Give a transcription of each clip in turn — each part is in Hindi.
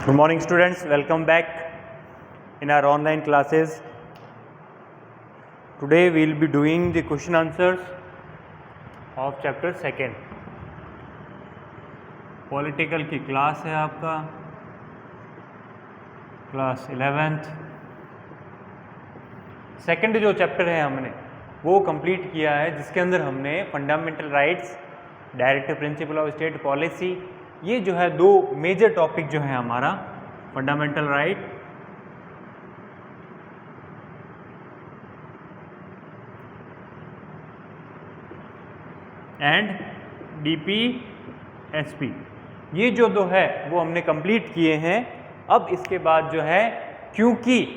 Good morning students, welcome back in our online classes. Today we will be doing the question answers of chapter 2. Political की क्लास है आपका, क्लास 11th। सेकंड जो चैप्टर है हमने वो कंप्लीट किया है, जिसके अंदर हमने fundamental rights, directive principle of state policy, ये जो है दो मेजर टॉपिक जो है हमारा फंडामेंटल राइट एंड DPSP, ये जो दो है वो हमने कंप्लीट किए हैं। अब इसके बाद जो है, क्योंकि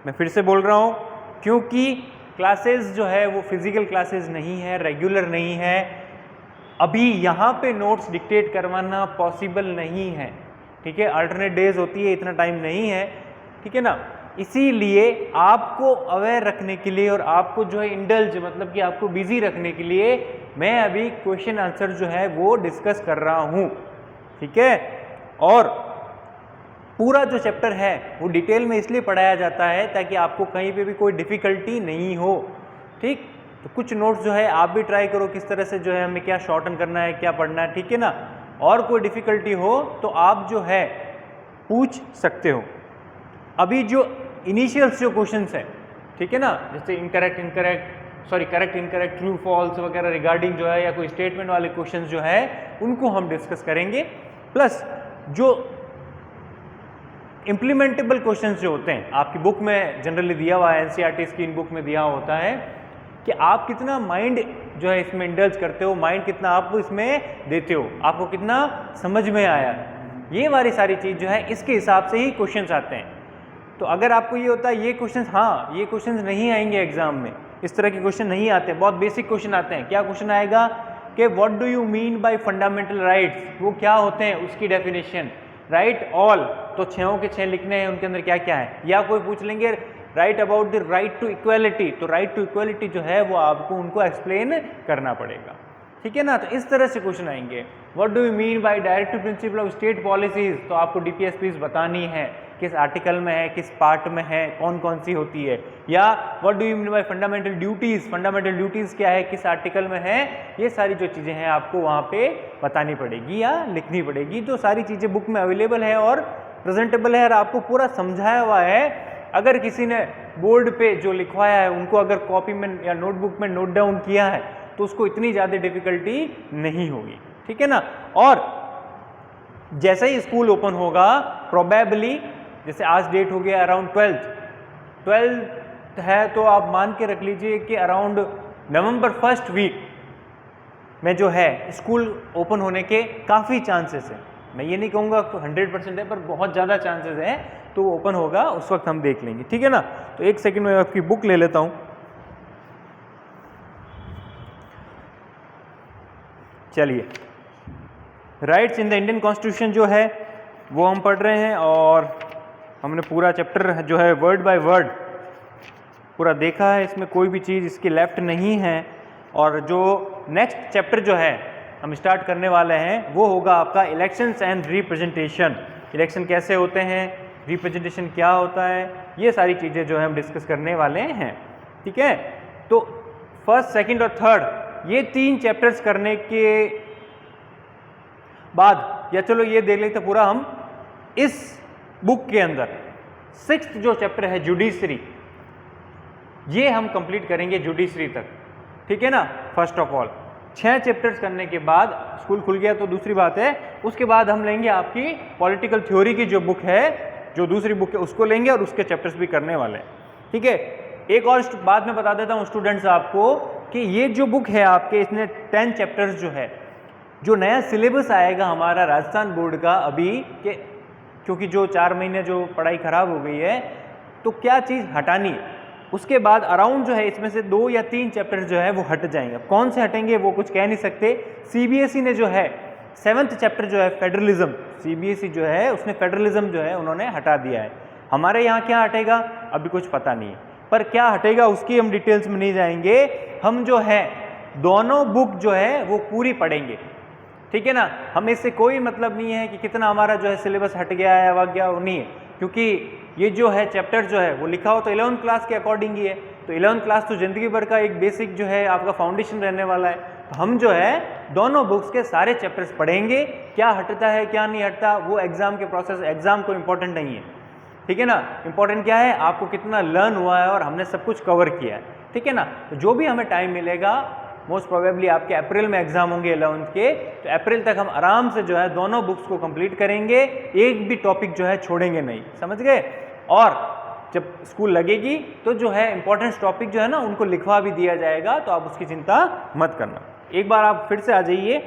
मैं फिर से बोल रहा हूँ, क्योंकि क्लासेस जो है वो फिजिकल क्लासेस नहीं है, रेगुलर नहीं है, अभी यहाँ पे नोट्स डिक्टेट करवाना पॉसिबल नहीं है, ठीक है। अल्टरनेट डेज होती है, इतना टाइम नहीं है, ठीक है ना। इसीलिए आपको अवेयर रखने के लिए और आपको जो है इंडल्ज, मतलब कि आपको बिजी रखने के लिए मैं अभी क्वेश्चन आंसर जो है वो डिस्कस कर रहा हूँ, ठीक है। और पूरा जो चैप्टर है वो डिटेल में इसलिए पढ़ाया जाता है ताकि आपको कहीं पे भी कोई डिफ़िकल्टी नहीं हो, ठीक। तो कुछ नोट्स जो है आप भी ट्राई करो किस तरह से जो है हमें क्या शॉर्टन करना है, क्या पढ़ना है, ठीक है ना। और कोई डिफ़िकल्टी हो तो आप जो है पूछ सकते हो। अभी जो इनिशियल्स जो क्वेश्चंस है, ठीक है ना, जैसे करेक्ट इनकरेक्ट ट्रू फॉल्स वगैरह रिगार्डिंग जो है, या कोई स्टेटमेंट वाले क्वेश्चंस जो है उनको हम डिस्कस करेंगे। प्लस जो इम्प्लीमेंटेबल क्वेश्चंस जो होते हैं, आपकी बुक में जनरली दिया हुआ है, NCERT स्कीम बुक में दिया होता है कि आप कितना माइंड जो है इसमें इंडल्ज करते हो, माइंड कितना आप इसमें देते हो, आपको कितना समझ में आया, ये वाली सारी चीज़ जो है इसके हिसाब से ही क्वेश्चंस आते हैं। तो अगर आपको ये होता है ये क्वेश्चंस, हाँ ये क्वेश्चंस नहीं आएंगे एग्जाम में, इस तरह के क्वेश्चन नहीं आते, बहुत बेसिक क्वेश्चन आते हैं। क्या क्वेश्चन आएगा कि what do you mean by fundamental rights, वो क्या होते हैं, उसकी डेफिनेशन, राइट ऑल, तो 6 के 6 लिखने हैं, उनके अंदर क्या क्या है। या कोई पूछ लेंगे right about the right to equality, तो राइट टू इक्वालिटी जो है वो आपको उनको एक्सप्लेन करना पड़ेगा, ठीक है ना। तो इस तरह से क्वेश्चन आएंगे। What do you mean by directive principle of state policies, तो आपको DPSPs बतानी है, किस आर्टिकल में है, किस पार्ट में है, कौन कौन सी होती है। या what do you mean by fundamental duties, fundamental duties क्या है, किस आर्टिकल में है, ये सारी जो चीज़ें हैं आपको वहाँ पे बतानी पड़ेगी या लिखनी पड़ेगी। तो सारी चीज़ें बुक में अवेलेबल है और प्रेजेंटेबल है और आपको पूरा समझाया हुआ है। अगर किसी ने बोर्ड पे जो लिखवाया है उनको अगर कॉपी में या नोटबुक में नोट डाउन किया है तो उसको इतनी ज़्यादा डिफ़िकल्टी नहीं होगी, ठीक है ना। और जैसे ही स्कूल ओपन होगा, प्रोबेबली जैसे आज डेट हो गया अराउंड 12th है, तो आप मान के रख लीजिए कि अराउंड नवंबर 1st वीक में जो है स्कूल ओपन होने के काफ़ी चांसेस हैं। मैं ये नहीं कहूँगा 100% है, पर बहुत ज़्यादा चांसेस हैं, तो ओपन होगा, उस वक्त हम देख लेंगे, ठीक है ना। तो एक सेकंड में आपकी बुक ले लेता हूँ। चलिए, rights in the Indian constitution जो है वो हम पढ़ रहे हैं, और हमने पूरा चैप्टर जो है वर्ड बाय वर्ड पूरा देखा है, इसमें कोई भी चीज़ इसकी लेफ्ट नहीं है। और जो नेक्स्ट चैप्टर जो है हम स्टार्ट करने वाले हैं वो होगा आपका इलेक्शंस एंड रिप्रेजेंटेशन। इलेक्शन कैसे होते हैं, रिप्रेजेंटेशन क्या होता है, ये सारी चीज़ें जो है हम डिस्कस करने वाले हैं, ठीक है। तो फर्स्ट, सेकंड और थर्ड ये 3 चैप्टर्स करने के बाद, या चलो ये देख लेते पूरा हम इस बुक के अंदर 6th जो चैप्टर है जुडिशरी, ये हम कंप्लीट करेंगे जुडिशरी तक, ठीक है ना। फर्स्ट ऑफ ऑल 6 चैप्टर्स करने के बाद स्कूल खुल गया तो दूसरी बात है, उसके बाद हम लेंगे आपकी पॉलिटिकल थ्योरी की जो बुक है, जो दूसरी बुक है उसको लेंगे और उसके चैप्टर्स भी करने वाले हैं, ठीक है। एक और बात मैं बता देता हूँ स्टूडेंट्स आपको कि ये जो बुक है आपके, इसमें 10 चैप्टर्स जो है, जो नया सिलेबस आएगा हमारा राजस्थान बोर्ड का अभी के, क्योंकि जो 4 महीने जो पढ़ाई ख़राब हो गई है, तो क्या चीज़ हटानी है, उसके बाद अराउंड जो है इसमें से 2 या 3 चैप्टर जो है वो हट जाएंगे। कौन से हटेंगे वो कुछ कह नहीं सकते। CBSE ने जो है 7th चैप्टर जो है फेडरलिज्म, CBSE जो है उसने फेडरलिज्म जो है उन्होंने हटा दिया है। हमारे यहाँ क्या हटेगा अभी कुछ पता नहीं है, पर क्या हटेगा उसकी हम डिटेल्स में नहीं जाएंगे। हम जो है दोनों बुक जो है वो पूरी पढ़ेंगे, ठीक है ना। हमें इससे कोई मतलब नहीं है कि कितना हमारा जो है सिलेबस हट गया है, वग गया, वो नहीं है, क्योंकि ये जो है चैप्टर जो है वो लिखा हो तो 11th क्लास के अकॉर्डिंग ही है। तो 11th क्लास तो ज़िंदगी भर का एक बेसिक जो है आपका फाउंडेशन रहने वाला है। तो हम जो है दोनों बुक्स के सारे चैप्टर्स पढ़ेंगे, क्या हटता है क्या नहीं हटता वो एग्ज़ाम के प्रोसेस, एग्ज़ाम को इम्पोर्टेंट नहीं है, ठीक है ना। इम्पोर्टेंट क्या है, आपको कितना लर्न हुआ है और हमने सब कुछ कवर किया है, ठीक है ना। तो जो भी हमें टाइम मिलेगा, मोस्ट प्रोबेबली आपके अप्रैल में एग्जाम होंगे 11th के, तो अप्रैल तक हम आराम से जो है दोनों बुक्स को कंप्लीट करेंगे, एक भी टॉपिक जो है छोड़ेंगे नहीं, समझ गए। और जब स्कूल लगेगी तो जो है इंपॉर्टेंट टॉपिक जो है ना उनको लिखवा भी दिया जाएगा, तो आप उसकी चिंता मत करना। एक बार आप फिर से आ जाइए,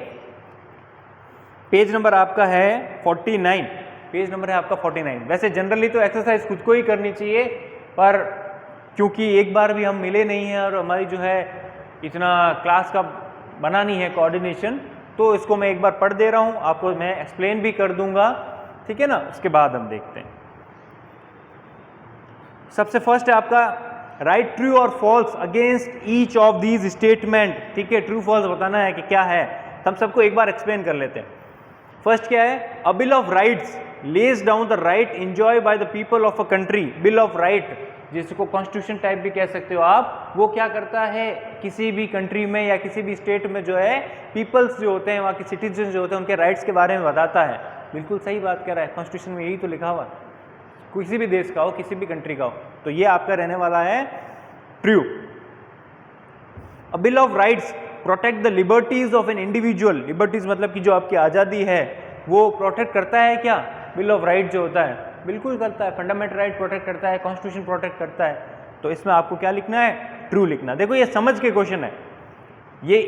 पेज नंबर आपका है 49, पेज नंबर है आपका 49। वैसे जनरली तो एक्सरसाइज खुद को ही करनी चाहिए, पर क्योंकि एक बार भी हम मिले नहीं हैं और हमारी जो है इतना क्लास का बना नहीं है कोऑर्डिनेशन, तो इसको मैं एक बार पढ़ दे रहा हूँ, आपको मैं एक्सप्लेन भी कर दूंगा, ठीक है ना। उसके बाद हम देखते हैं। सबसे फर्स्ट है आपका राइट ट्रू और false against each of these statement, ठीक है। ट्रू फॉल्स बताना है कि क्या है, हम सबको एक बार एक्सप्लेन कर लेते हैं। फर्स्ट क्या है, अ bill of rights lays down the right enjoy by the people of a country. Bill of right, जिसको कॉन्स्टिट्यूशन टाइप भी कह सकते हो आप, वो क्या करता है, किसी भी कंट्री में या किसी भी स्टेट में जो है पीपल्स जो होते हैं, वहाँ के सिटीजन जो होते हैं, उनके राइट्स के बारे में बताता है। बिल्कुल सही बात कह रहा है, कॉन्स्टिट्यूशन में यही तो लिखा हुआ है, किसी भी देश का हो, किसी भी कंट्री का हो। तो ये आपका रहने वाला है true. A bill of rights protect the liberties of an individual. Liberties मतलब कि जो आपकी आज़ादी है वो प्रोटेक्ट करता है क्या, बिल ऑफ राइट जो होता है, बिल्कुल करता है। फंडामेंटल राइट प्रोटेक्ट करता है, कॉन्स्टिट्यूशन प्रोटेक्ट करता है। तो इसमें आपको क्या लिखना है, ट्रू लिखना। देखो ये समझ के क्वेश्चन है, ये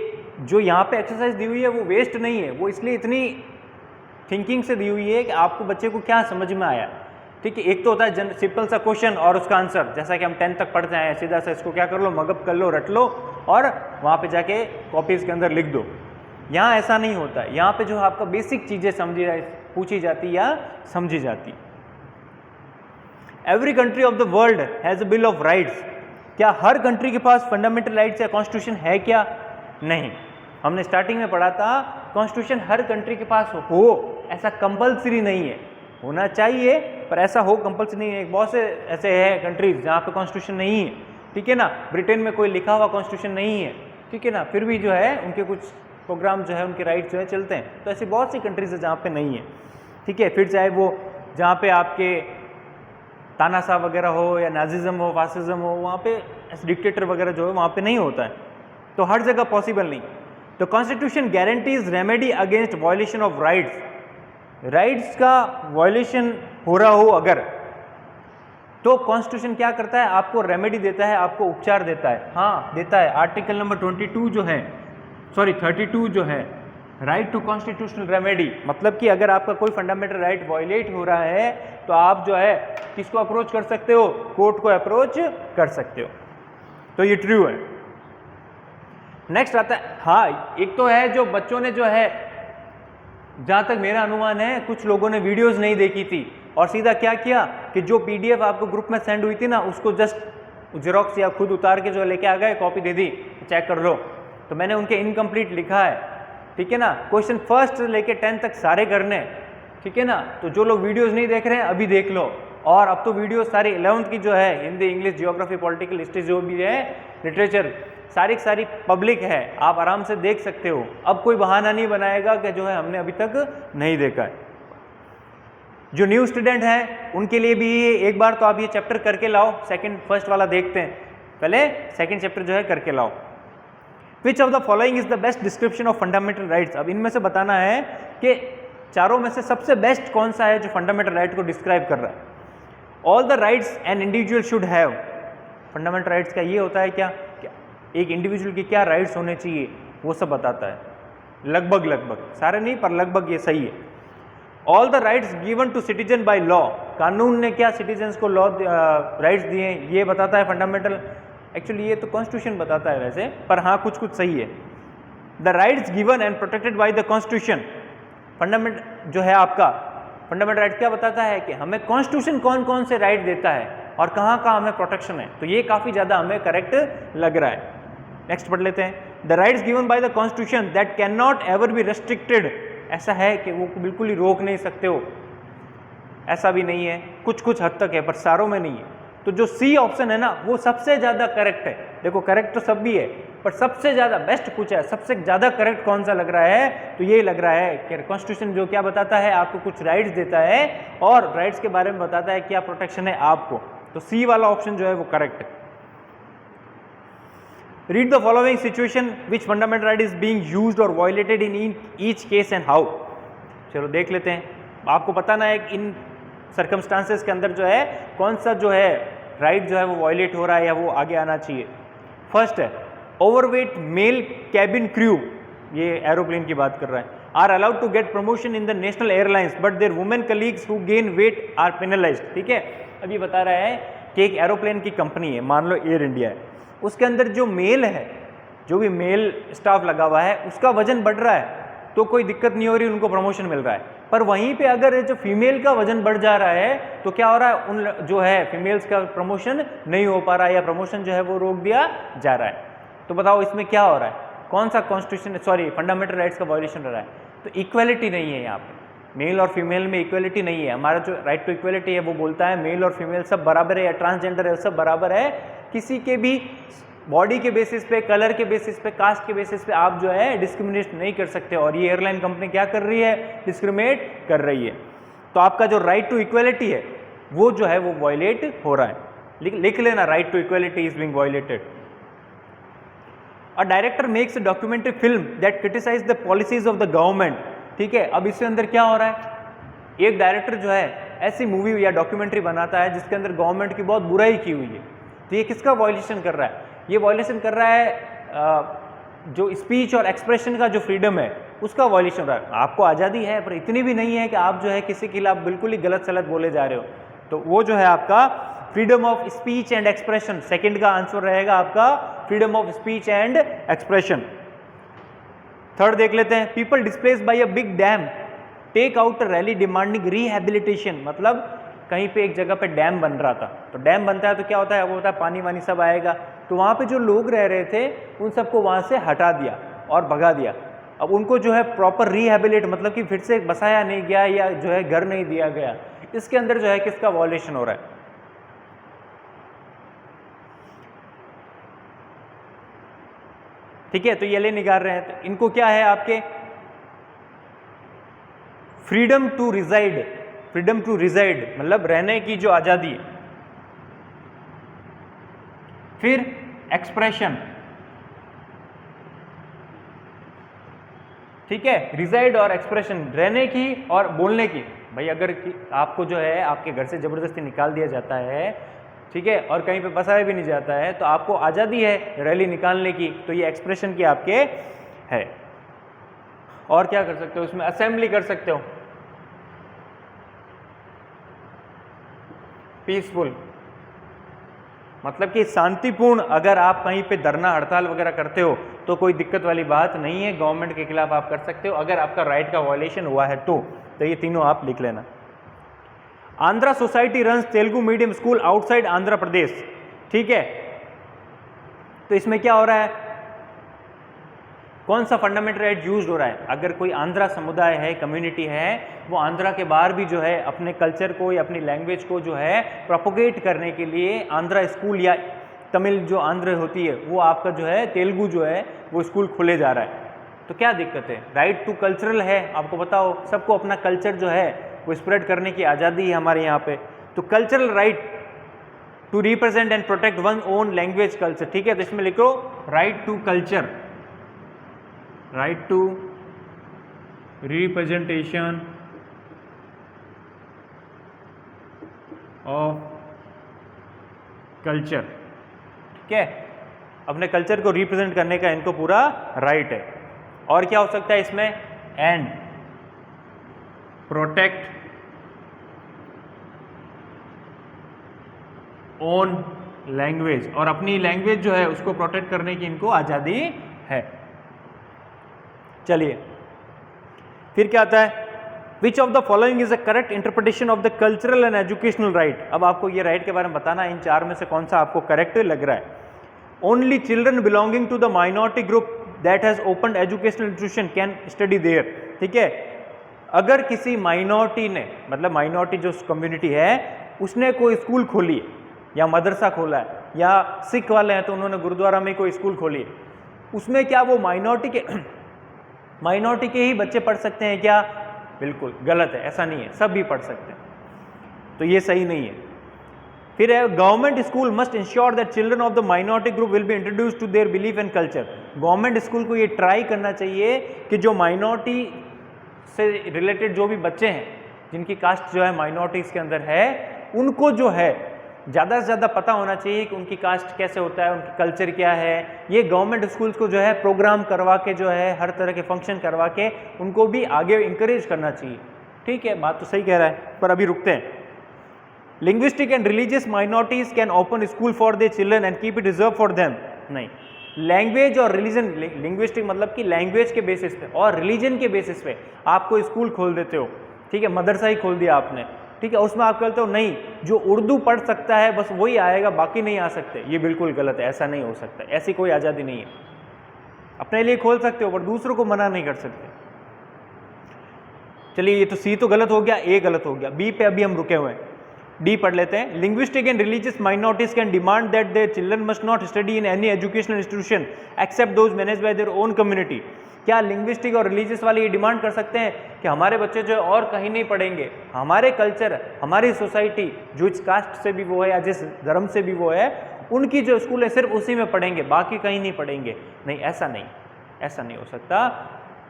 जो यहाँ पे एक्सरसाइज दी हुई है वो वेस्ट नहीं है, वो इसलिए इतनी थिंकिंग से दी हुई है कि आपको बच्चे को क्या समझ में आया, ठीक है। एक तो होता है सिंपल सा क्वेश्चन और उसका आंसर, जैसा कि हम 10th तक पढ़ते हैं, सीधा सा इसको क्या कर लो, मगअप कर लो, रट लो और वहाँ पे जाके कॉपीज के अंदर लिख दो। यहाँ ऐसा नहीं होता है, यहाँ पे जो आपका बेसिक चीज़ें पूछी जाती या समझी जाती। Every country of the world has a bill of rights. क्या हर कंट्री के पास फंडामेंटल राइट्स या कॉन्स्टिट्यूशन है क्या, नहीं। हमने स्टार्टिंग में पढ़ा था कॉन्स्टिट्यूशन हर कंट्री के पास हो, ऐसा कंपल्सरी नहीं है, होना चाहिए पर ऐसा हो कंपल्सरी नहीं है। बहुत से ऐसे है कंट्रीज जहाँ पे कॉन्स्टिट्यूशन नहीं है, ठीक है ना। ब्रिटेन में कोई लिखा हुआ कॉन्स्टिट्यूशन नहीं है, ठीक है ना, फिर भी जो है उनके कुछ प्रोग्राम जो है, उनके राइट्स जो है चलते हैं। तो ऐसी बहुत सी कंट्रीज है जहाँ पे नहीं है, ठीक है। फिर चाहे वो जहाँ पे आपके तानाशाह वगैरह हो या नाजिज्म हो, फासिज्म हो, वहाँ पे ऐसे डिक्टेटर वगैरह जो है वहाँ पे नहीं होता है, तो हर जगह पॉसिबल नहीं। तो constitution guarantees remedy against violation of rights. Rights का वायलेशन हो रहा हो अगर, तो कॉन्स्टिट्यूशन क्या करता है, आपको रेमेडी देता है, आपको उपचार देता है। हाँ देता है, आर्टिकल नंबर 32 जो है राइट टू कॉन्स्टिट्यूशनल रेमेडी, मतलब कि अगर आपका कोई फंडामेंटल राइट वायलेट हो रहा है तो आप जो है किसको अप्रोच कर सकते हो, कोर्ट को अप्रोच कर सकते हो। तो ये ट्रू है। नेक्स्ट आता है, हाँ एक तो है जो बच्चों ने जो है, जहाँ तक मेरा अनुमान है कुछ लोगों ने वीडियोस नहीं देखी थी और सीधा क्या किया कि जो पीडीएफ आपको ग्रुप में सेंड हुई थी ना, उसको जस्ट जेरोक्स या खुद उतार के जो लेके आ गए, कॉपी दे दी, चेक कर लो। तो मैंने उनके इनकम्प्लीट लिखा है, ठीक है ना। क्वेश्चन फर्स्ट से लेके 10 तक सारे करने, ठीक है ना। तो जो लोग वीडियोस नहीं देख रहे हैं अभी देख लो। और अब तो वीडियो सारी 11th की जो है, Hindi, English, geography, political, history जो भी है, लिटरेचर, सारी की सारी पब्लिक है, आप आराम से देख सकते हो। अब कोई बहाना नहीं बनाएगा कि जो है हमने अभी तक नहीं देखा है। जो न्यू स्टूडेंट हैं उनके लिए भी एक बार तो आप ये चैप्टर करके लाओ। फर्स्ट वाला देखते हैं, पहले सेकंड चैप्टर जो है करके लाओ। विच of the following is the best description of fundamental rights. अब इनमें से बताना है कि चारों में से सबसे बेस्ट कौन सा है जो फंडामेंटल राइट को डिस्क्राइब कर रहा है। All the rights an individual should have. Fundamental rights का ये होता है क्या, एक इंडिविजुअल की क्या राइट्स होने चाहिए, वो सब बताता है। लगभग, सारे नहीं पर लगभग ये सही है। All the rights given to citizen by law. कानून ने क्या सिटीजन्स को लॉ राइट्स दिए, ये बताता है फंडामेंटल। एक्चुअली ये तो कॉन्स्टिट्यूशन बताता है वैसे, पर हाँ कुछ सही है। The rights given and protected by the constitution. Fundament जो है आपका फंडामेंटल राइट क्या बताता है कि हमें कॉन्स्टिट्यूशन कौन कौन से राइट देता है और कहाँ हमें प्रोटेक्शन है। तो ये काफ़ी ज़्यादा हमें करेक्ट लग रहा है। नेक्स्ट पढ़ लेते हैं। The rights given by the constitution that can not ever be restricted ऐसा है कि वो बिल्कुल ही रोक नहीं सकते हो, ऐसा भी नहीं है, कुछ कुछ हद तक है पर सारों में नहीं है। तो जो सी ऑप्शन है ना वो सबसे ज़्यादा करेक्ट है। देखो करेक्ट तो सब भी है पर सबसे ज़्यादा बेस्ट पूछा है, सबसे ज़्यादा करेक्ट कौन सा लग रहा है, तो ये लग रहा है कि कॉन्स्टिट्यूशन जो क्या बताता है, आपको कुछ राइट्स देता है और राइट्स के बारे में बताता है क्या प्रोटेक्शन है आपको। तो सी वाला ऑप्शन जो है वो करेक्ट है। Read the following situation which fundamental right is being used और violated in each case and how. चलो देख लेते हैं, आपको बताना है इन सर्कमस्टांसेस के अंदर जो है कौन सा जो है राइट जो है वो वायलेट हो रहा है या वो आगे आना चाहिए। फर्स्ट है ओवरवेट मेल कैबिन क्रू, ये एरोप्लेन की बात कर रहा है, are allowed to get promotion in the national airlines but their women colleagues who gain weight are penalised. ठीक है, अब ये बता रहा है कि एक एरोप्लेन की कंपनी है, मान लो एयर इंडिया है, उसके अंदर जो मेल है, जो भी मेल स्टाफ लगा हुआ है उसका वजन बढ़ रहा है तो कोई दिक्कत नहीं हो रही, उनको प्रमोशन मिल रहा है। पर वहीं पे अगर जो फीमेल का वजन बढ़ जा रहा है तो क्या हो रहा है, उन जो है फीमेल्स का प्रमोशन नहीं हो पा रहा है या प्रमोशन जो है वो रोक दिया जा रहा है। तो बताओ इसमें क्या हो रहा है, कौन सा कॉन्स्टिट्यूशन सॉरी फंडामेंटल राइट्स का वायलेशन हो रहा है। तो इक्वलिटी नहीं है यहाँ पे, मेल और फीमेल में इक्वलिटी नहीं है। हमारा जो राइट टू इक्वलिटी है वो बोलता है मेल और फीमेल सब बराबर है, या ट्रांसजेंडर है सब बराबर है, किसी के भी बॉडी के बेसिस पे, कलर के बेसिस पे, कास्ट के बेसिस पे आप जो है डिस्क्रिमिनेट नहीं कर सकते। और ये एयरलाइन कंपनी क्या कर रही है, डिस्क्रिमिनेट कर रही है। तो आपका जो राइट टू इक्वलिटी है वो जो है वो वायलेट हो रहा है। लिख लेना, right to equality is being violated. A director makes a documentary film that criticise the policies of the government. ठीक है, अब इसके अंदर क्या हो रहा है, एक डायरेक्टर जो है ऐसी मूवी या डॉक्यूमेंट्री बनाता है जिसके अंदर गवर्नमेंट की बहुत बुराई की हुई है। तो ये किसका वायलेशन कर रहा है, ये वायलेशन कर रहा है जो स्पीच और एक्सप्रेशन का जो फ्रीडम है उसका वायलेशन हो रहा है। आपको आज़ादी है पर इतनी भी नहीं है कि आप जो है किसी के खिलाफ बिल्कुल ही गलत सलत बोले जा रहे हो। तो वो जो है आपका freedom of speech and expression, second का आंसर रहेगा आपका freedom of speech and expression. Third देख लेते हैं, people displaced by a big dam take out rally demanding rehabilitation. मतलब कहीं पे एक जगह पे डैम बन रहा था, तो डैम बनता है तो क्या होता है, वो होता है पानी वानी सब आएगा, तो वहाँ पे जो लोग रह रहे थे उन सबको वहाँ से हटा दिया और भगा दिया। अब उनको जो है प्रॉपर रिहेबिलिट मतलब कि फिर से बसाया नहीं गया या जो है घर नहीं दिया गया। इसके अंदर जो है किसका वायलेशन हो रहा है, ठीक है। तो ये ले निकाल रहे हैं, तो इनको क्या है आपके freedom to reside, freedom to reside मतलब रहने की जो आज़ादी है। फिर एक्सप्रेशन, ठीक है, रिजाइड और एक्सप्रेशन रहने की और बोलने की। भाई अगर आपको जो है आपके घर से ज़बरदस्ती निकाल दिया जाता है, ठीक है, और कहीं पे बसाया भी नहीं जाता है, तो आपको आज़ादी है रैली निकालने की, तो ये एक्सप्रेशन की आपके है। और क्या कर सकते हो इसमें, असेंबली कर सकते हो, पीसफुल मतलब कि शांतिपूर्ण। अगर आप कहीं पे धरना हड़ताल वगैरह करते हो तो कोई दिक्कत वाली बात नहीं है, गवर्नमेंट के खिलाफ आप कर सकते हो अगर आपका राइट का वायलेशन हुआ है तो ये तीनों आप लिख लेना। Andhra society runs Telugu medium school outside Andhra Pradesh, ठीक है। तो इसमें क्या हो रहा है, कौन सा फंडामेंटल राइट यूज हो रहा है। अगर कोई आंध्रा समुदाय है, कम्युनिटी है, वो आंध्रा के बाहर भी जो है अपने कल्चर को या अपनी लैंग्वेज को जो है प्रोपोगेट करने के लिए आंध्रा स्कूल या तमिल जो आंध्र होती है वो आपका जो है तेलुगु जो है वो स्कूल खुले जा रहा है। तो क्या दिक्कत है, राइट टू कल्चरल है, आपको बताओ सबको अपना कल्चर जो है वो स्प्रेड करने की आज़ादी है हमारे यहाँ पे। तो cultural right to represent and protect one own language culture, ठीक है। तो इसमें लिखो right to culture, right to representation of culture, ठीक है। अपने कल्चर को रिप्रेजेंट करने का इनको पूरा राइट है। और क्या हो सकता है इसमें, एंड प्रोटेक्ट ओन लैंग्वेज, और अपनी लैंग्वेज जो है उसको प्रोटेक्ट करने की इनको आज़ादी है। चलिए फिर क्या आता है, which of the following is a correct interpretation of the cultural and educational right. अब आपको ये राइट के बारे में बताना है, इन चार में से कौन सा आपको करेक्ट लग रहा है। Only children belonging to the minority group that has open educational institution can study there, ठीक है। अगर किसी माइनॉरिटी ने, मतलब माइनॉरिटी जो कम्युनिटी है उसने कोई स्कूल खोली है या मदरसा खोला है, या सिख वाले हैं तो उन्होंने गुरुद्वारा में कोई स्कूल खोली है, उसमें क्या वो माइनॉरिटी के ही बच्चे पढ़ सकते हैं क्या? बिल्कुल गलत है, ऐसा नहीं है, सब भी पढ़ सकते हैं, तो ये सही नहीं है। फिर है government school must ensure that children of the minority group will be introduce to their belief and culture. Government school को ये ट्राई करना चाहिए कि जो माइनॉरिटी से रिलेटेड जो भी बच्चे हैं, जिनकी कास्ट जो है माइनॉरिटीज़ के अंदर है, उनको जो है ज़्यादा से ज़्यादा पता होना चाहिए कि उनकी कास्ट कैसे होता है, उनकी कल्चर क्या है। ये गवर्नमेंट स्कूल्स को जो है प्रोग्राम करवा के, जो है हर तरह के फंक्शन करवा के उनको भी आगे इंकरेज करना चाहिए। ठीक है, बात तो सही कह रहा है, पर अभी रुकते हैं। Linguistic and religious minorities can open school for their children and keep it reserve for them. नहीं, लैंग्वेज और रिलीजन, लिंग्विस्टिक मतलब कि लैंग्वेज के बेसिस पे और रिलीजन के बेसिस पे आप कोई स्कूल खोल देते हो, ठीक है, मदरसा ही खोल दिया आपने, ठीक है, उसमें आप कहते हो नहीं जो उर्दू पढ़ सकता है बस वही आएगा, बाकी नहीं आ सकते, ये बिल्कुल गलत है, ऐसा नहीं हो सकता, ऐसी कोई आज़ादी नहीं है। अपने लिए खोल सकते हो पर दूसरों को मना नहीं कर सकते। चलिए, ये तो सी तो गलत हो गया, ए गलत हो गया, बी पे अभी हम रुके हुए हैं, डी पढ़ लेते हैं। Linguistic and religious minorities can demand that their children must not study in any educational institution except those managed by their own community. क्या लिंग्विस्टिक और रिलीजियस वाले ये डिमांड कर सकते हैं कि हमारे बच्चे जो है और कहीं नहीं पढ़ेंगे, हमारे कल्चर, हमारी सोसाइटी, जो इस कास्ट से भी वो है या जिस धर्म से भी वो है, उनकी जो स्कूल है सिर्फ उसी में पढ़ेंगे, बाकी कहीं नहीं पढ़ेंगे? नहीं, ऐसा नहीं हो सकता।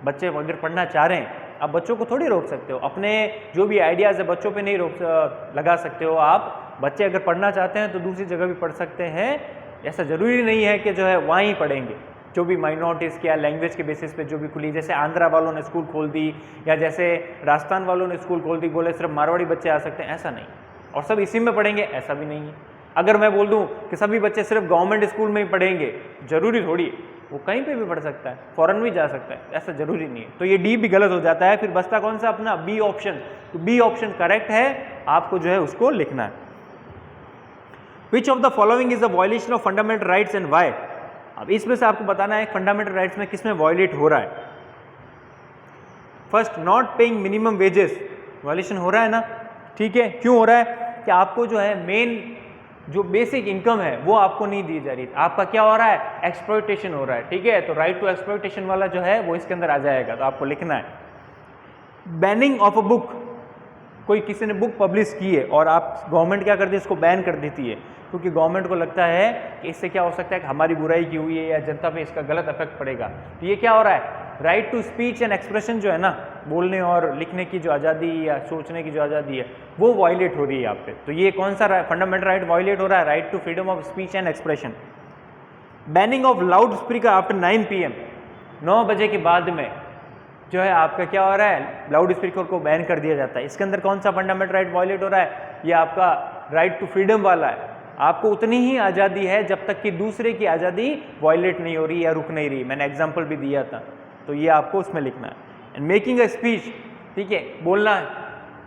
बच्चे अगर पढ़ना चाह रहे हैं, आप बच्चों को थोड़ी रोक सकते हो, अपने जो भी आइडियाज़ है बच्चों पे नहीं लगा सकते हो आप। बच्चे अगर पढ़ना चाहते हैं तो दूसरी जगह भी पढ़ सकते हैं, ऐसा ज़रूरी नहीं है कि जो है वहाँ ही पढ़ेंगे। जो भी माइनॉरिटीज़ के लैंग्वेज के बेसिस पे जो भी खुली, जैसे आंध्रा वालों ने स्कूल खोल दी या जैसे राजस्थान वालों ने स्कूल खोल दी, बोले सिर्फ मारवाड़ी बच्चे आ सकते हैं, ऐसा नहीं, और सब इसी में पढ़ेंगे, ऐसा भी नहीं है। अगर मैं बोल दूँ कि सभी बच्चे सिर्फ गवर्नमेंट स्कूल में ही पढ़ेंगे, ज़रूरी थोड़ी है, वो कहीं पे भी पढ़ सकता है, फॉरेन भी जा सकता है, ऐसा जरूरी नहीं है। तो ये डी भी गलत हो जाता है। फिर बचता कौन सा अपना? B option. तो बी ऑप्शन करेक्ट है, आपको जो है उसको लिखना है। Which of the following is the violation of fundamental rights and why. अब इसमें से आपको बताना है फंडामेंटल राइट्स में किसमें वायलेट हो रहा है। First, not paying minimum wages, violation हो रहा है ना, ठीक है। क्यों हो रहा है? कि आपको जो है मेन जो बेसिक इनकम है वो आपको नहीं दी जा रही, आपका क्या हो रहा है? एक्सप्लॉयटेशन हो रहा है, ठीक है। तो राइट टू एक्सप्लॉयटेशन वाला जो है वो इसके अंदर आ जाएगा, तो आपको लिखना है। बैनिंग ऑफ अ बुक, कोई किसी ने बुक पब्लिश की है और आप गवर्नमेंट क्या करती है, इसको बैन कर देती है, क्योंकि गवर्नमेंट को लगता है कि इससे क्या हो सकता है कि हमारी बुराई की हुई है या जनता पे इसका गलत इफेक्ट पड़ेगा। तो ये क्या हो रहा है? Right to speech and expression जो है ना, बोलने और लिखने की जो आज़ादी या सोचने की जो आज़ादी है वो वायलेट हो रही है यहाँ पे। तो ये कौन सा फंडामेंटल राइट वायलेट हो रहा है? Right to freedom of speech and expression. Banning of loud speaker after 9 PM, 9 बजे के बाद में जो है आपका क्या हो रहा है? लाउड स्पीकर को बैन कर दिया जाता है। इसके अंदर कौन सा फंडामेंटल राइट वायलेट हो रहा है? ये आपका राइट टू फ्रीडम वाला है। आपको उतनी ही आज़ादी है जब तक कि दूसरे की आज़ादी वायलेट नहीं हो रही या रुक नहीं रही। मैंने एग्जाम्पल भी दिया था, तो ये आपको उसमें लिखना है। एंड मेकिंग अ स्पीच, ठीक है, बोलना है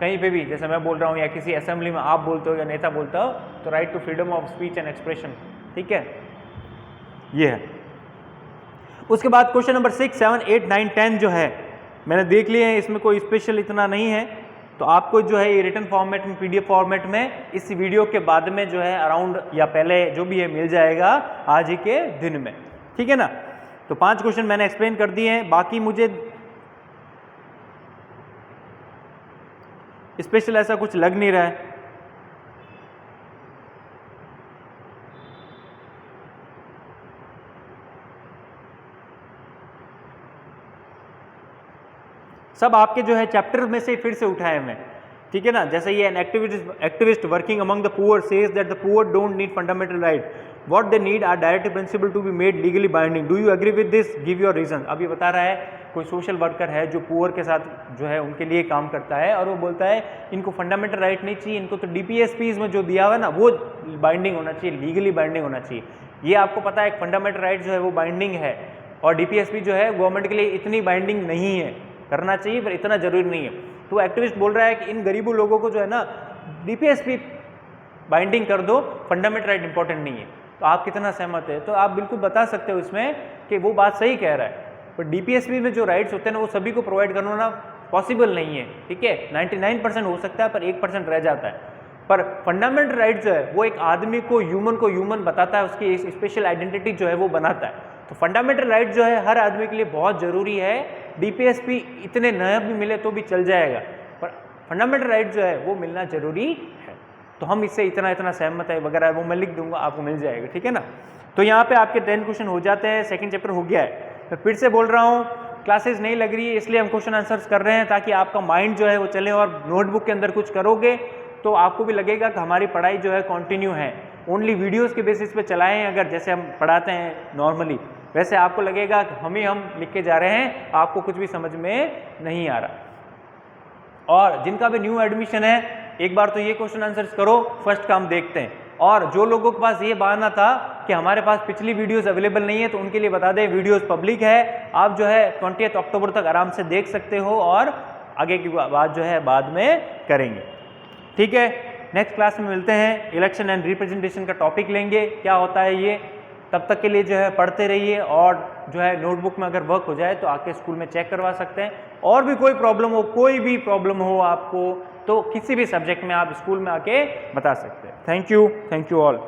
कहीं पे भी, जैसे मैं बोल रहा हूँ या किसी असेंबली में आप बोलते हो या नेता बोलता हो, तो right to freedom of speech and expression, ठीक है, ये है। उसके बाद क्वेश्चन नंबर 6, 7, 8, 9, 10 जो है मैंने देख लिए हैं, इसमें कोई स्पेशल इतना नहीं है। तो आपको जो है ये रिटन फॉर्मेट में, PDF फॉर्मेट में इस वीडियो के बाद में जो है अराउंड या पहले जो भी है मिल जाएगा आज ही के दिन में, ठीक है ना। तो 5 क्वेश्चन मैंने एक्सप्लेन कर दिए हैं, बाकी मुझे स्पेशल ऐसा कुछ लग नहीं रहा है। सब आपके जो है चैप्टर में से फिर से उठाए मैं, ठीक है ना। जैसे ये an activist working among the poor says that the poor don't need fundamental right, what they need are directive principle to be made legally binding, do you agree with this, give your reason. अब ये बता रहा है कोई सोशल वर्कर है जो पुअर के साथ जो है उनके लिए काम करता है, और वो बोलता है इनको फंडामेंटल राइट नहीं चाहिए, इनको तो DPSPs में जो दिया हुआ है ना वो बाइंडिंग होना चाहिए, लीगली बाइंडिंग होना चाहिए। ये आपको पता है फंडामेंटल राइट जो है वो बाइंडिंग है, और DPSP जो है गवर्नमेंट के लिए इतनी बाइंडिंग नहीं है, करना चाहिए पर इतना जरूरी नहीं है। तो एक्टिविस्ट बोल रहा है कि इन गरीबों लोगों को जो है ना DPSP बाइंडिंग कर दो, फंडामेंटल राइट इंपॉर्टेंट नहीं है। तो आप कितना सहमत है? तो आप बिल्कुल बता सकते हो इसमें कि वो बात सही कह रहा है, पर DPSP में जो राइट्स होते हैं ना वो सभी को प्रोवाइड करना पॉसिबल नहीं है, ठीक है। 99% हो सकता है पर 1% रह जाता है। पर फंडामेंटल राइट जो है वो एक आदमी को ह्यूमन बताता है, उसकी स्पेशल आइडेंटिटी जो है वो बनाता है। तो फंडामेंटल राइट जो है हर आदमी के लिए बहुत ज़रूरी है। डीपीएसपी इतने नए भी मिले तो भी चल जाएगा, पर फंडामेंटल राइट जो है वो मिलना ज़रूरी है। तो हम इससे इतना सहमत है वगैरह, वो मैं लिख दूंगा, आपको मिल जाएगा, ठीक है ना। तो यहाँ पे आपके 10 क्वेश्चन हो जाते हैं, सेकंड चैप्टर हो गया है। मैं फिर से बोल रहा हूँ, क्लासेस नहीं लग रही है इसलिए हम क्वेश्चन आंसर्स कर रहे हैं ताकि आपका माइंड जो है वो चले, और नोटबुक के अंदर कुछ करोगे तो आपको भी लगेगा कि हमारी पढ़ाई जो है कंटिन्यू है। ओनली वीडियोस के बेसिस पे चलाएं अगर, जैसे हम पढ़ाते हैं नॉर्मली, वैसे आपको लगेगा कि हम लिख के जा रहे हैं, आपको कुछ भी समझ में नहीं आ रहा। और जिनका भी न्यू एडमिशन है, एक बार तो ये क्वेश्चन आंसर्स करो, फर्स्ट काम देखते हैं। और जो लोगों के पास ये बहाना था कि हमारे पास पिछली वीडियोस अवेलेबल नहीं है, तो उनके लिए बता दें वीडियोस पब्लिक है, आप जो है 20 अक्टूबर तक आराम से देख सकते हो, और आगे की बात जो है बाद में करेंगे, ठीक है। नेक्स्ट क्लास में मिलते हैं, इलेक्शन एंड रिप्रेजेंटेशन का टॉपिक लेंगे, क्या होता है ये। तब तक के लिए जो है पढ़ते रहिए, और जो है नोटबुक में अगर वर्क हो जाए तो आके स्कूल में चेक करवा सकते हैं। और भी कोई प्रॉब्लम हो आपको, तो किसी भी सब्जेक्ट में आप स्कूल में आके बता सकते हैं। Thank you all.